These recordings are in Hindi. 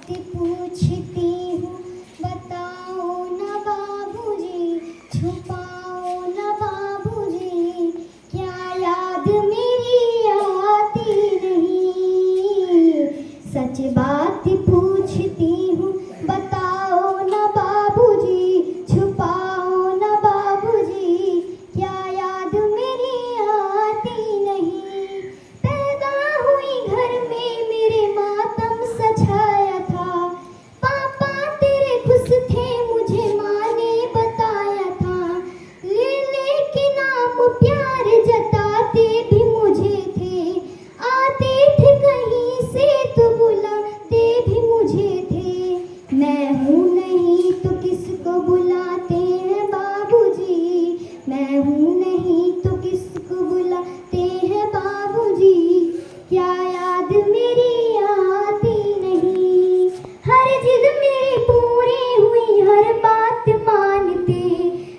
बात पूछती हूँ, बताओ न बाबूजी, छुपाओ न बाबूजी, क्या याद मेरी आती नहीं। सच बात पूछती हूँ, बताओ न बाबूजी, छुपाओ न बाबूजी, क्या याद मेरी आती नहीं। पैदा हुई घर में मेरे मातम सछाया था, पापा तेरे खुश थे मुझे माँ ने बताया था। ले के नाम प्यार जताते भी मुझे थे, आते थे कहीं से तो बुलाते भी मुझे थे। मैं हूँ नहीं तो किसको बुलाते हैं बाबूजी, मैं हूँ नहीं तो किसको बुलाते हैं बाबूजी, क्या याद मेरी आती नहीं। हर जिद मेरी पूरी हुई, हर बात मानते,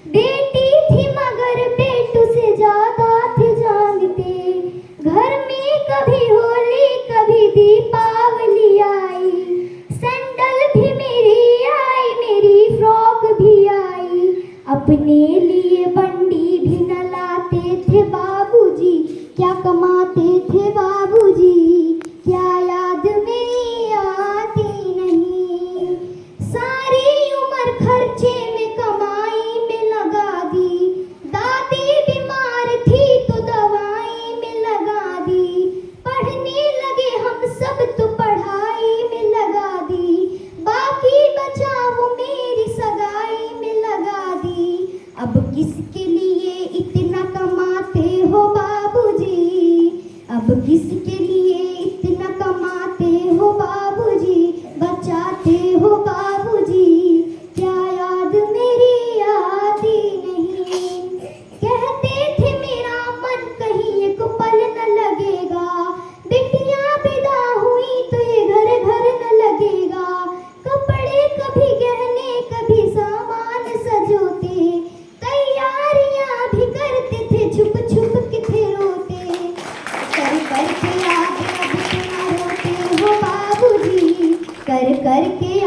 बेटी थी मगर बेटू से ज्यादा थे जानते। घर में कभी होली कभी दीपावली आई, सैंडल भी मेरी आई, मेरी फ्रॉक भी आई। अपने लिए बंडी भी न लाते थे बाबूजी, क्या कमाते थे बाबूजी, क्या याद मेरी आती नहीं। सारी उम्र खर्चे में कमाई में लगा दी, दादी बीमार थी तो दवाई में लगा दी। पढ़ने लगे हम सब तो पढ़ाई में लगा दी, बाकी बचा वो मेरी सगाई में लगा दी। अब किसके लिए इतना कमाते हो बाबूजी, अब किसके लिए इतना कमाते हो बाबूजी, बचाते हो बाबूजी, क्या याद मेरी आती नहीं। कहते थे मेरा मन कहीं एक पल न लगेगा, बिटिया विदा हुई तो ये घर घर न लगेगा। कपड़े कभी गहने कभी सामान सजोते, तैयारियां भी करते थे छुप छुप के थे रोते। कर कर के याद अब इतना रोते हो बाबूजी, कर कर के